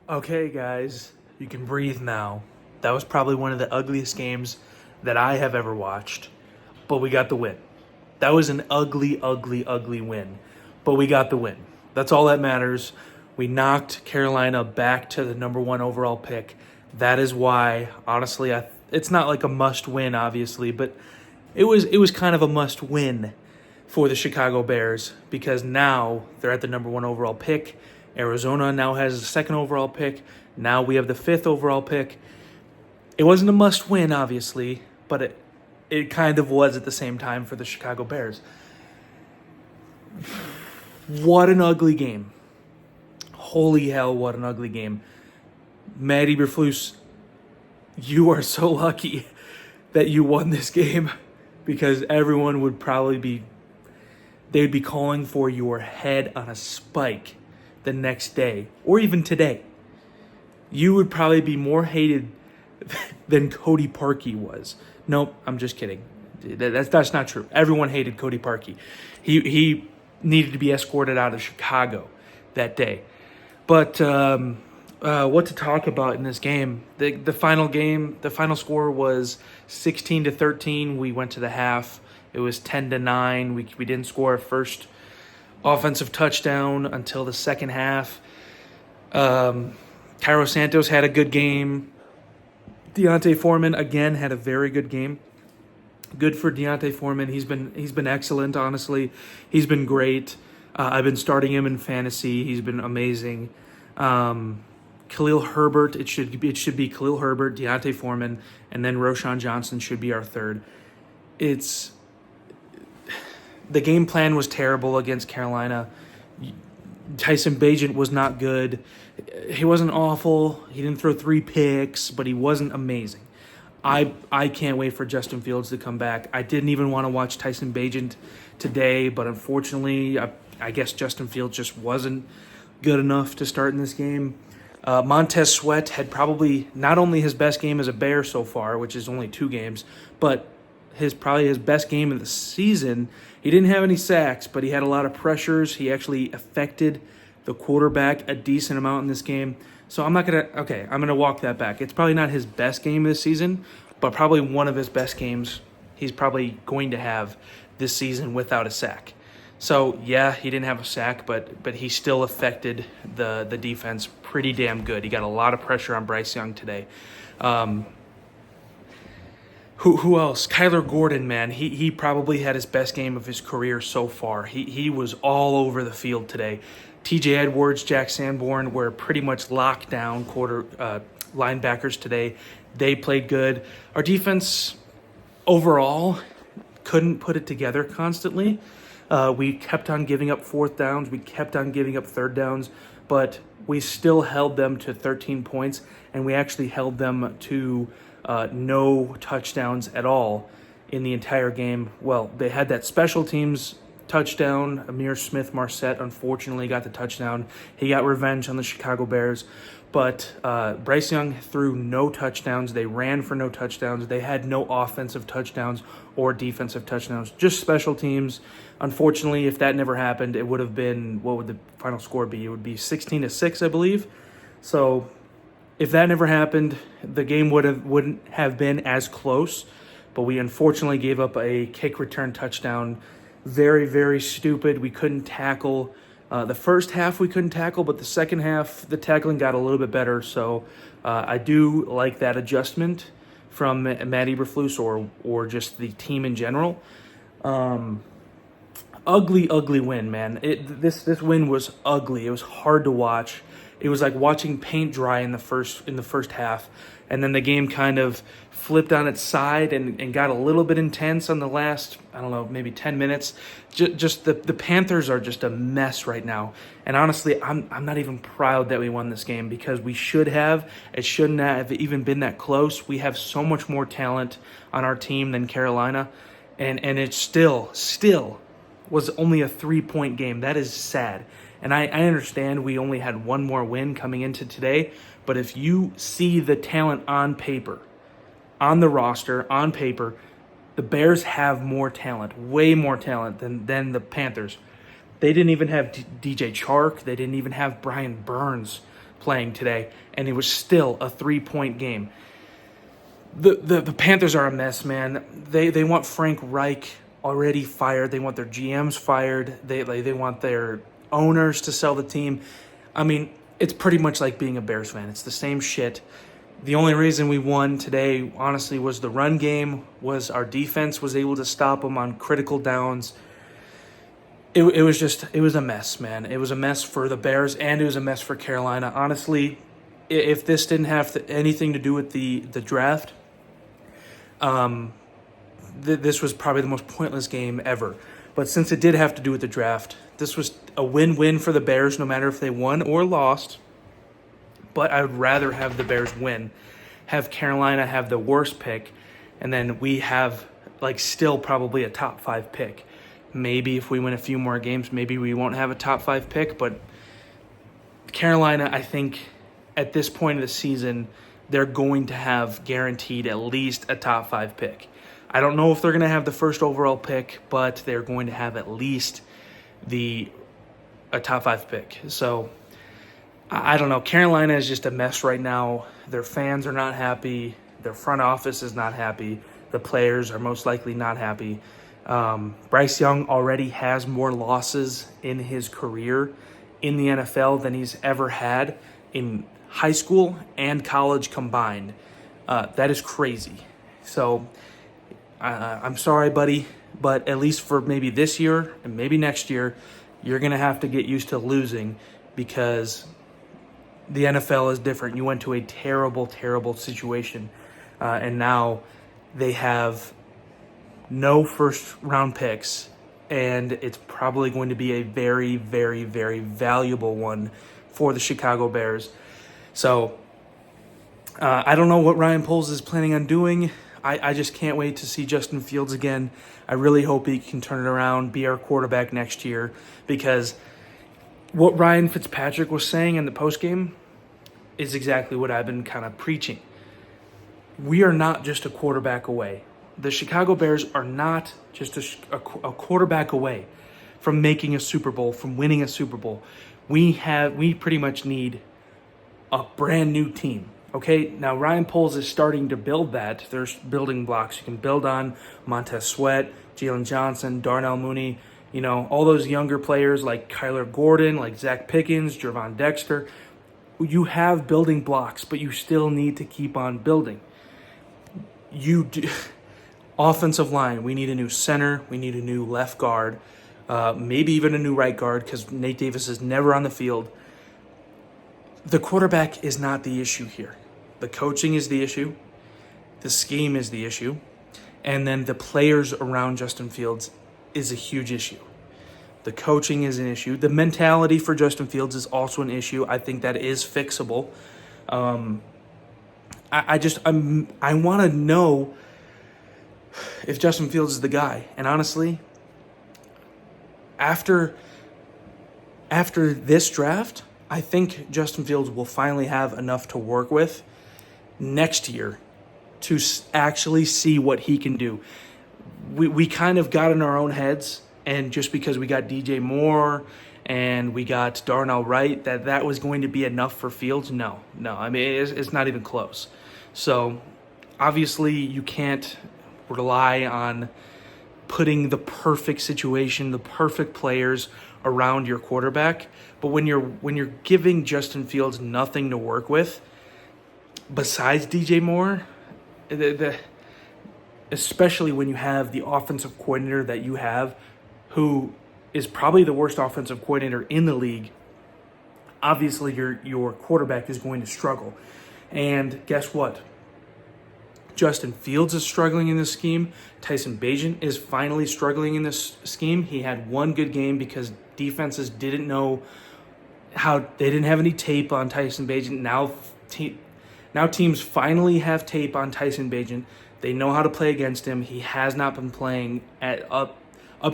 Okay, guys, you can breathe now. That was probably one of the ugliest games that I have ever watched, but we got the win. That was an ugly, ugly, ugly win, but we got the win. That's all that matters. We knocked Carolina back to the number one overall pick. That is why, honestly, it's not like a must win, obviously, but it was kind of a must win for the Chicago Bears because now they're at the number one overall pick. Arizona now has the second overall pick. Now we have the fifth overall pick. It wasn't a must win, obviously, but it kind of was at the same time for the Chicago Bears. What an ugly game. Holy hell, what an ugly game. Matt Eberflus, you are so lucky that you won this game because everyone would probably they'd be calling for your head on a spike the next day or even today. You would probably be more hated than Cody Parkey was. Nope, I'm just kidding. That's not true. Everyone hated Cody Parkey. He needed to be escorted out of Chicago that day. But what to talk about in this game? The final score was 16-13. We went to the half. It was 10-9. We didn't score our first offensive touchdown until the second half. Cairo Santos had a good game. Deontay Foreman again had a very good game. Good for Deontay Foreman. He's been excellent. Honestly, he's been great. I've been starting him in fantasy. He's been amazing. Khalil Herbert. It should be Khalil Herbert, Deontay Foreman, and then Roshan Johnson should be our third. The game plan was terrible against Carolina. Tyson Bagent was not good. He wasn't awful. He didn't throw 3 picks, but he wasn't amazing. I can't wait for Justin Fields to come back. I didn't even want to watch Tyson Bagent today, but unfortunately, I guess Justin Fields just wasn't good enough to start in this game. Montez Sweat had probably not only his best game as a Bear so far, which is only 2 games, but probably his best game of the season. He didn't have any sacks, but he had a lot of pressures. He actually affected the quarterback a decent amount in this game. So I'm gonna walk that back. It's probably not his best game of the season, but probably one of his best games he's probably going to have this season without a sack. So yeah, he didn't have a sack, but he still affected the defense pretty damn good. He got a lot of pressure on Bryce Young today. Who else? Kyler Gordon, man. He probably had his best game of his career so far. He was all over the field today. TJ Edwards, Jack Sanborn were pretty much locked down linebackers today. They played good. Our defense overall couldn't put it together constantly. We kept on giving up 4th downs. We kept on giving up 3rd downs, but we still held them to 13 points, and we actually held them to no touchdowns at all in the entire game. Well, they had that special teams touchdown. Amir Smith-Marset unfortunately got the touchdown. He got revenge on the Chicago Bears. But Bryce Young threw no touchdowns. They ran for no touchdowns. They had no offensive touchdowns or defensive touchdowns, just special teams. Unfortunately, if that never happened, it would have been, what would the final score be? It would be 16-6, I believe. So if that never happened, the game wouldn't have been as close. But we unfortunately gave up a kick return touchdown. Very, very stupid. We couldn't tackle. The first half we couldn't tackle, but the second half, the tackling got a little bit better. So I do like that adjustment from Matt Eberflus or just the team in general. Ugly win, man. This win was ugly. It was hard to watch. It was like watching paint dry in the first half, and then the game kind of flipped on its side and got a little bit intense on the last, I don't know, maybe 10 minutes. Just the Panthers are just a mess right now, and honestly, I'm not even proud that we won this game because we should have. It shouldn't have even been that close. We have so much more talent on our team than Carolina, and it still was only a 3-point game. That is sad. And I understand we only had one more win coming into today, but if you see the talent on paper, on the roster, on paper, the Bears have more talent, way more talent than the Panthers. They didn't even have DJ Chark. They didn't even have Brian Burns. playing today, and it was still a 3-point game. The Panthers are a mess, man. They want Frank Reich already fired. They want their GMs fired. They want their owners to sell the team. I mean, it's pretty much like being a Bears fan. It's the same shit. The only reason we won today, honestly, was the run game, was our defense was able to stop them on critical downs. It was a mess, man. It was a mess for the Bears, and it was a mess for Carolina. Honestly, if this didn't have anything to do with the draft, this was probably the most pointless game ever. But since it did have to do with the draft, this was a win-win for the Bears, no matter if they won or lost. But I would rather have the Bears win, have Carolina have the worst pick, and then we have still probably a top 5 pick. Maybe if we win a few more games, maybe we won't have a top 5 pick. But Carolina, I think at this point of the season, they're going to have guaranteed at least a top 5 pick. I don't know if they're going to have the first overall pick, but they're going to have at least a top 5 pick. So I don't know. Carolina is just a mess right now. Their fans are not happy. Their front office is not happy. The players are most likely not happy. Bryce Young already has more losses in his career in the NFL than he's ever had in high school and college combined. That is crazy. So I'm sorry, buddy, but at least for maybe this year and maybe next year, you're going to have to get used to losing, because the NFL is different. You went to a terrible, terrible situation, and now they have no first-round picks, and it's probably going to be a very, very, very valuable one for the Chicago Bears. So I don't know what Ryan Poles is planning on doing. I just can't wait to see Justin Fields again. I really hope he can turn it around, be our quarterback next year, because what Ryan Fitzpatrick was saying in the postgame is exactly what I've been kind of preaching. We are not just a quarterback away. The Chicago Bears are not just a quarterback away from making a Super Bowl, from winning a Super Bowl. We pretty much need a brand new team. Okay, now Ryan Poles is starting to build that. There's building blocks you can build on: Montez Sweat, Jalen Johnson, Darnell Mooney, all those younger players like Kyler Gordon, like Zach Pickens, Jervon Dexter. You have building blocks, but you still need to keep on building. Offensive line, we need a new center, we need a new left guard, maybe even a new right guard, because Nate Davis is never on the field. The quarterback is not the issue here. The coaching is the issue. The scheme is the issue. And then the players around Justin Fields is a huge issue. The coaching is an issue. The mentality for Justin Fields is also an issue. I think that is fixable. I want to know if Justin Fields is the guy. And honestly, after this draft, I think Justin Fields will finally have enough to work with next year to actually see what he can do. We kind of got in our own heads, and just because we got DJ Moore and we got Darnell Wright, that was going to be enough for Fields. No. I mean, it's not even close. So obviously you can't rely on putting the perfect situation, the perfect players around your quarterback. But when you're giving Justin Fields nothing to work with besides DJ Moore, especially when you have the offensive coordinator that you have, who is probably the worst offensive coordinator in the league, obviously your quarterback is going to struggle. And guess what? Justin Fields is struggling in this scheme. Tyson Bagent is finally struggling in this scheme. He had one good game because defenses didn't know they didn't have any tape on Tyson Bagent. Now teams finally have tape on Tyson Bagent. They know how to play against him. He has not been playing up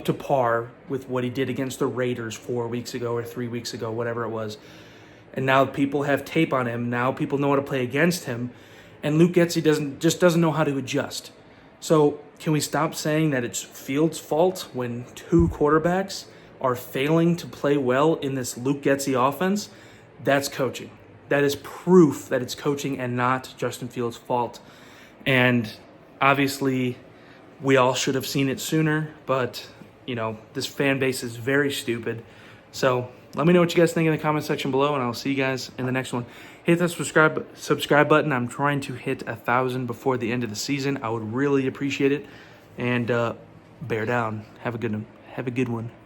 to par with what he did against the Raiders 4 weeks ago or 3 weeks ago, whatever it was. And now people have tape on him. Now people know how to play against him. And Luke Getsy doesn't know how to adjust. So can we stop saying that it's Fields' fault when two quarterbacks are failing to play well in this Luke Getsy offense? That's coaching. that is proof that it's coaching and not Justin Fields' fault. And obviously, we all should have seen it sooner, but, this fan base is very stupid. So let me know what you guys think in the comment section below, and I'll see you guys in the next one. Hit that subscribe button. I'm trying to hit 1,000 before the end of the season. I would really appreciate it. And bear down. Have a good one.